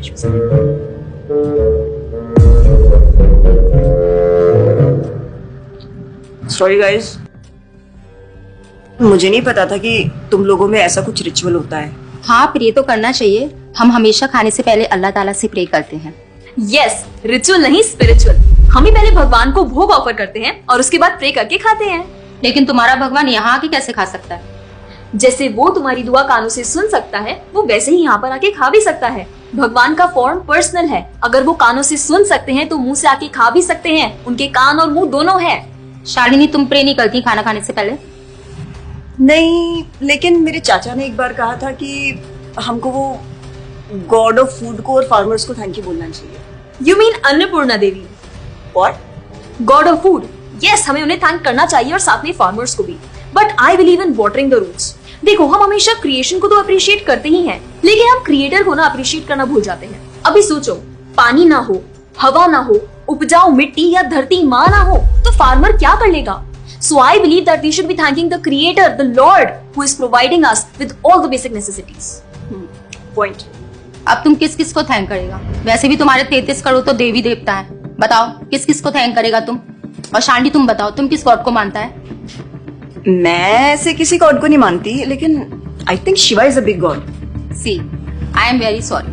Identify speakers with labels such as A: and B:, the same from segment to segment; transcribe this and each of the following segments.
A: Issues.
B: Sorry guys, मुझे नहीं पता था कि तुम लोगों में ऐसा कुछ रिचुअल होता है।
C: हाँ, प्रे तो करना चाहिए। हम हमेशा खाने से पहले अल्लाह ताला से प्रे करते हैं।
A: यस, रिचुअल नहीं स्पिरिचुअल। हम ही पहले भगवान को भोग ऑफर करते हैं और उसके बाद प्रे करके खाते हैं।
C: लेकिन तुम्हारा भगवान यहाँ आके कैसे खा सकता है?
A: जैसे वो तुम्हारी दुआ कानों से सुन सकता है, वो वैसे ही यहाँ पर आके खा भी सकता है। भगवान का फॉर्म पर्सनल है। अगर वो कानों से सुन सकते हैं तो मुंह से आके खा भी सकते हैं। उनके कान और मुंह दोनों है।
C: शालिनी, तुम प्रे नहीं करती खाना खाने से पहले?
B: नहीं, लेकिन मेरे चाचा ने एक बार कहा था कि हमको वो गॉड ऑफ फूड को और फार्मर्स को थैंक यू बोलना चाहिए।
A: यू मीन अन्नपूर्णा देवी?
B: और
A: गॉड ऑफ फूड, यस, हमें उन्हें थैंक करना चाहिए और साथ में फार्मर्स को भी। But I believe in watering the roots. देखो, हम हमेशा क्रिएशन को तो अप्रिशिएट करते ही हैं, लेकिन हम क्रिएटर को ना अप्रिशिएट करना भूल जाते हैं। अभी सोचो, पानी ना हो, हवा ना हो, उपजाऊ मिट्टी या धरती माँ ना हो, तो फार्मर क्या कर लेगा? So I believe that we should be thanking the Creator, the Lord, who is providing us with all the basic necessities.
B: Point.
C: अब तुम किस किस को थैंक करेगा? वैसे भी तुम्हारे 33 करोड़ तो देवी देवता है। बताओ, किस किस को थैंक करेगा तुम? और शांति, तुम बताओ, तुम किस गॉड को मानता है?
B: मैं ऐसे किसी गॉड को नहीं मानती, लेकिन I think Shiva is a big god.
C: See, I am very sorry,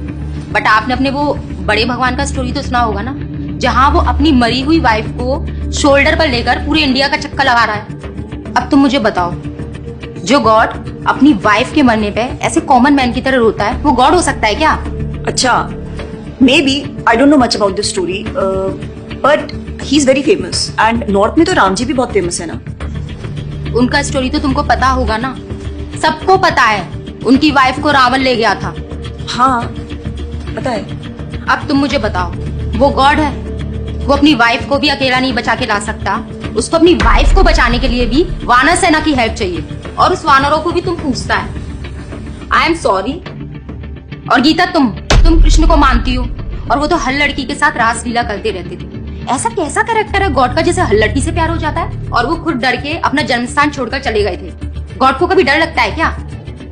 C: but आपने अपने वो बड़े भगवान का स्टोरी तो सुना होगा ना, जहाँ वो अपनी मरी हुई वाइफ को शोल्डर पर लेकर पूरे इंडिया का चक्कर लगा रहा है। अब तुम मुझे बताओ, जो गॉड अपनी वाइफ के मरने पे ऐसे कॉमन मैन की तरह रोता है, वो गॉड हो सकता है क्या?
B: अच्छा, may be, I don't know much about this story, but he is very famous. And north में तो राम जी भी बहुत फेमस है ना।
C: उनका स्टोरी तो तुमको पता होगा ना, सबको पता है। उनकी वाइफ को रावण ले गया था।
B: हाँ, पता है।
C: अब तुम मुझे बताओ, वो गॉड है? वो अपनी वाइफ को भी अकेला नहीं बचा के ला सकता। उसको अपनी वाइफ को बचाने के लिए भी वानर सेना की हेल्प चाहिए, और उस वानरों को भी तुम पूछता है। I am sorry. और गीता, तुम कृष्ण को मानती हो, और वो तो हर लड़की के साथ रासलीला करते रहते थे। ऐसा कैसा कैरेक्टर है गॉड का जिसे हर लड़की से प्यार हो जाता है? और वो खुद डर के अपना जन्मस्थान छोड़कर चले गए थे। गॉड को कभी डर लगता है क्या?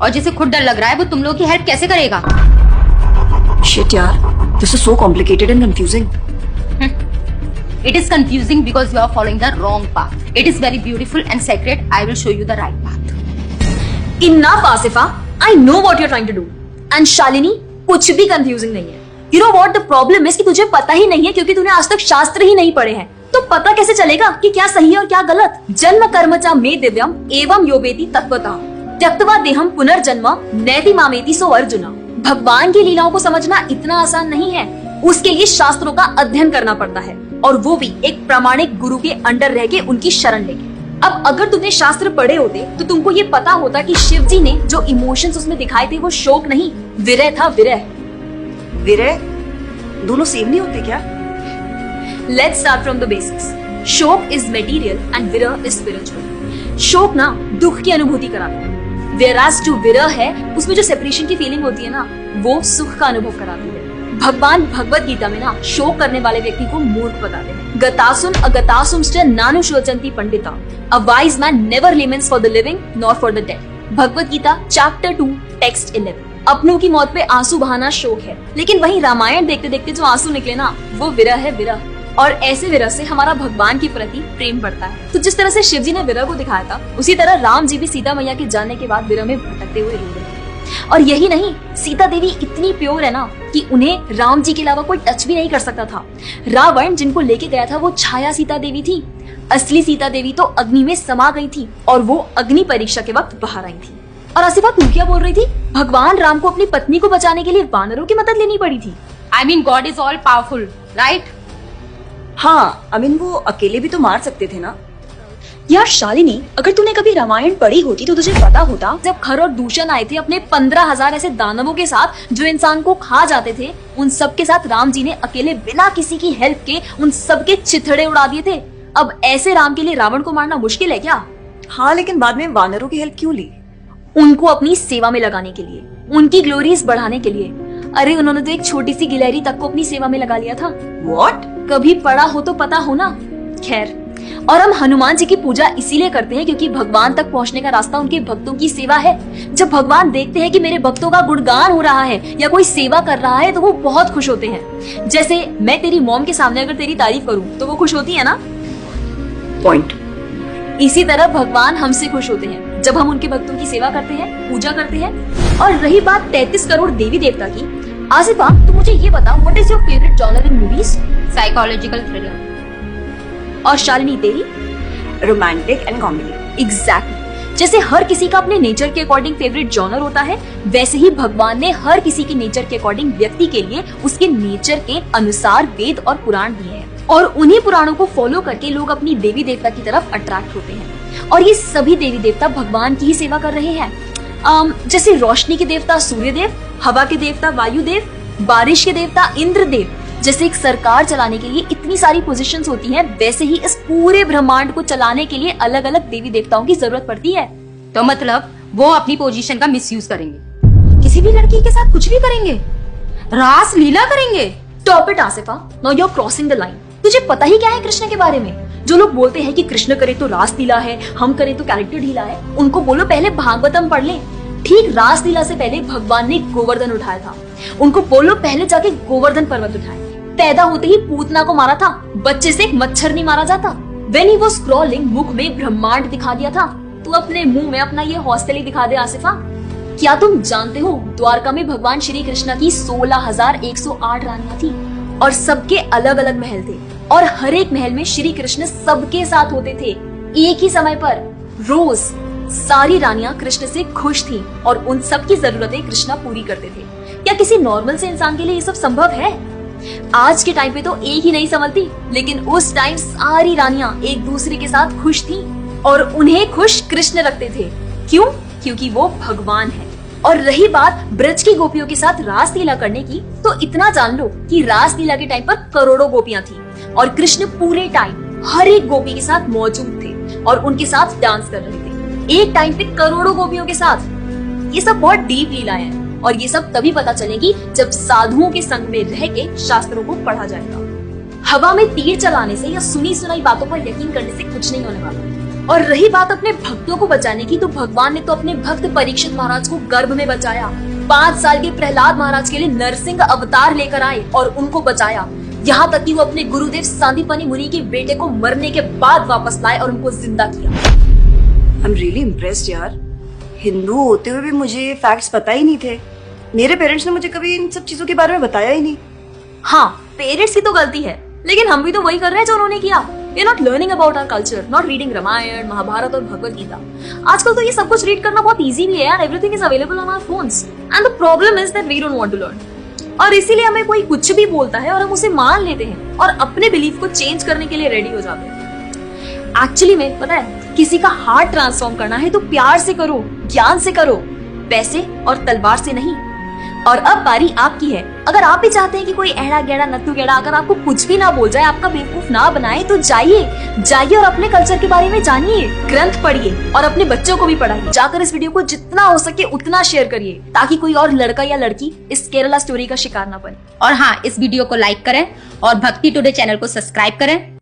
C: और जिसे खुद डर लग रहा है, वो तुम लोगों की हेल्प कैसे करेगा?
B: शिट यार, this is so complicated and confusing.
C: It is confusing because you are following the wrong path. It is very beautiful and sacred. I will show you the right path.
A: Enough, Asifa. I know what you're trying to do. And Shalini, कुछ भी confusing नहीं है। You know what the problem is कि तुझे पता ही नहीं है, क्योंकि तूने आज तक शास्त्र ही नहीं पढ़े हैं। तो पता कैसे चलेगा कि क्या सही है और क्या गलत? जन्म कर्म च मे दिव्यम एवं योवेति तत्वतः त्यक्त्वा देहम पुनर्जन्म नैति मामेति सो अर्जुना। भगवान की लीलाओं को समझना इतना आसान नहीं है। उसके लिए शास्त्रों का अध्ययन करना पड़ता है, और वो भी एक प्रामाणिक गुरु के अंडर रह के, उनकी शरण लेके। अब अगर तुमने शास्त्र पढ़े होते तो तुमको ये पता होता कि शिव जी ने जो इमोशंस उसमें दिखाए थे वो शोक नहीं, विरह था। विरह
B: विरह दोनों सेम नहीं होते क्या?
A: Let's start from the basics. शोक इज मटेरियल एंड विरह इज स्पिरिचुअल। शोक ना दुख की अनुभूति कराता है, whereas जो विरह है उसमें जो सेपरेशन की फीलिंग होती है ना, वो सुख का अनुभव कराती है। भगवान भगवत गीता में ना शोक करने वाले व्यक्ति को मूर्ख बताते हैं। गतासुम अगतासुमश्च नानु शोचन्ति पंडिता, a wise man never laments for the living nor for the dead. Bhagavad Gita chapter 2 text 11। अपनों की मौत पे आंसू बहाना शोक है, लेकिन वहीं रामायण देखते देखते जो आंसू निकले ना, वो विरह है, विरह। और ऐसे विरह से हमारा भगवान के प्रति प्रेम बढ़ता है। तो जिस तरह से शिव जी ने विरह को दिखाया था, उसी तरह राम जी भी सीता मैया के जाने के बाद विरह में भटकते हुए रो रहे थे। और यही नहीं, सीता देवी इतनी प्योर है ना कि उन्हें राम जी के अलावा कोई टच भी नहीं कर सकता था। रावण जिनको लेके गया था वो छाया सीता देवी थी। असली सीता देवी तो अग्नि में समा गई थी, और वो अग्नि परीक्षा के वक्त बाहर आई थी। और आसिफा, तू क्या बोल रही थी? भगवान राम को अपनी पत्नी को बचाने के लिए वानरों की मदद लेनी पड़ी थी।
C: I mean, God is all powerful, right?
B: हाँ, आई मीन वो अकेले भी तो मार सकते थे ना।
A: यार शालिनी, अगर तूने कभी रामायण पढ़ी होती तो तुझे पता होता, जब खर और दूषण आए थे अपने 15,000 ऐसे दानवों के साथ जो इंसान को खा जाते थे, उन सब के साथ राम जी ने अकेले बिना किसी की हेल्प के उन सब के चिथड़े उड़ा दिए थे। अब ऐसे राम के लिए रावण को मारना मुश्किल है क्या?
B: हाँ, लेकिन बाद में वानरों की हेल्प क्यों ली?
A: उनको अपनी सेवा में लगाने के लिए, उनकी ग्लोरीज बढ़ाने के लिए। अरे उन्होंने तो एक छोटी सी गिलहरी तक को अपनी सेवा में लगा लिया था।
B: What?
A: कभी पढ़ा हो तो पता हो ना। खैर, और हम हनुमान जी की पूजा इसीलिए करते हैं क्योंकि भगवान तक पहुंचने का रास्ता उनके भक्तों की सेवा है। जब भगवान देखते हैं कि मेरे भक्तों का गुणगान हो रहा है या कोई सेवा कर रहा है तो वो बहुत खुश होते हैं। जैसे मैं तेरी मॉम के सामने अगर तेरी तारीफ करूं तो वो खुश होती है ना।
B: पॉइंट।
A: इसी तरह भगवान हमसे खुश होते हैं जब हम उनके भक्तों की सेवा करते हैं, पूजा करते हैं। और रही बात 33 करोड़ देवी देवता की, आसिफा तू मुझे ये बता, what is your favourite genre in movies?
C: Psychological thriller.
A: और शालिनी तेरी?
B: Romantic and comedy.
A: एग्जैक्टली। जैसे हर किसी का अपने नेचर के अकॉर्डिंग फेवरेट जॉनर होता है, वैसे ही भगवान ने हर किसी के नेचर के अकॉर्डिंग व्यक्ति के लिए उसके नेचर के अनुसार वेद और पुराण दिए हैं। और उन्हीं पुराणों को फॉलो करके लोग अपनी देवी देवता की तरफ अट्रैक्ट होते हैं। और ये सभी देवी देवता भगवान की ही सेवा कर रहे हैं। जैसे रोशनी के देवता सूर्य देव, हवा के देवता वायु देव, बारिश के देवता इंद्र देव। जैसे एक सरकार चलाने के लिए इतनी सारी पोजीशंस होती हैं, वैसे ही इस पूरे ब्रह्मांड को चलाने के लिए अलग अलग देवी देवताओं की जरूरत पड़ती है।
C: तो मतलब वो अपनी पोजीशन का मिसयूज करेंगे, किसी भी लड़की के साथ कुछ भी करेंगे, रास लीला करेंगे।
A: Stop it Asifa, now you are crossing the line. तुझे पता ही क्या है कृष्ण के बारे में? जो लोग बोलते हैं कि कृष्ण करे तो रास लीला है, हम करें तो कैरेक्टर ढीला है, उनको बोलो पहले भागवतम पढ़ ले। ठीक रास लीला से पहले भगवान ने गोवर्धन उठाया था। उनको बोलो पहले जाके गोवर्धन पर्वत उठाए। पैदा होते ही पूतना को मारा था, बच्चे से एक मच्छर नहीं मारा जाता। When he was crawling, मुख में ब्रह्मांड दिखा दिया था। तू अपने मुंह में अपना ये हौसले ही दिखा दे आसिफा। क्या तुम जानते हो द्वारका में भगवान श्री कृष्ण की 16,108 रानियां थी और सबके अलग अलग महल थे और हर एक महल में श्री कृष्ण सबके साथ होते थे एक ही समय पर। रोज सारी रानियां कृष्ण से खुश थी और उन सबकी जरूरतें कृष्णा पूरी करते थे। क्या किसी नॉर्मल से इंसान के लिए ये सब संभव है? आज के टाइम पे तो एक ही नहीं संभलती, लेकिन उस टाइम सारी रानियां एक दूसरे के साथ खुश थी और उन्हें खुश कृष्ण रखते थे। क्यों? क्योंकि वो भगवान है। और रही बात ब्रज की गोपियों के साथ रास लीला करने की, तो इतना जान लो कि रास लीला के टाइम पर करोड़ों गोपियां थी और कृष्ण पूरे टाइम हर एक गोपी के साथ मौजूद थे और उनके साथ डांस कर रहे थे एक टाइम पे करोड़ों गोपियों के साथ। ये सब बहुत डीप लीलाएं हैं और ये सब तभी पता चलेगी जब साधुओं के संग में रह के शास्त्रों को पढ़ा जाएगा। हवा में तीर चलाने से या सुनी सुनाई बातों पर यकीन करने से कुछ नहीं होने वाला। और रही बात अपने भक्तों को बचाने की, तो भगवान ने तो अपने भक्त परीक्षित महाराज को गर्भ में बचाया। 5 साल के प्रहलाद महाराज के लिए नरसिंह अवतार लेकर आए और उनको बचाया। यहाँ तक कि वो अपने गुरुदेव सांदीपनि मुनि के बेटे को मरने के बाद वापस लाए और उनको जिंदा किया।
B: आई एम रियली इम्प्रेस्ड यार। हिंदू होते हुए भी मुझे फैक्ट्स पता ही नहीं थे। मेरे पेरेंट्स ने मुझे कभी इन सब चीजों के बारे में बताया ही नहीं।
A: हाँ, पेरेंट्स की तो गलती है, लेकिन हम भी तो वही कर रहे हैं जो उन्होंने किया। We are not learning about our culture, not reading Ramayan, Mahabharat और भगवत गीता। आजकल तो ये सब कुछ रीड करना बहुत इजी भी है यार। Everything is available on our phones, and the problem is that we don't want to learn। और इसीलिए हमें कोई कुछ भी बोलता है और हम उसे मान लेते हैं और अपने बिलीफ को चेंज करने के लिए रेडी हो जाते हैं। एक्चुअली में पता है, किसी का हार्ट ट्रांसफॉर्म करना है तो प्यार से करो, ज्ञान से करो, पैसे और तलवार से नहीं। और अब बारी आपकी है। अगर आप भी चाहते हैं कि कोई एड़ा गेड़ा नत्थु गेड़ा अगर आपको कुछ भी ना बोल जाए, आपका बेवकूफ ना बनाए, तो जाइए और अपने कल्चर के बारे में जानिए, ग्रंथ पढ़िए और अपने बच्चों को भी पढ़ाइए। जाकर इस वीडियो को जितना हो सके उतना शेयर करिए ताकि कोई और लड़का या लड़की इस केरला स्टोरी का शिकार ना बने।
C: और हाँ, इस वीडियो को लाइक करें और भक्ति टुडे चैनल को सब्सक्राइब करें।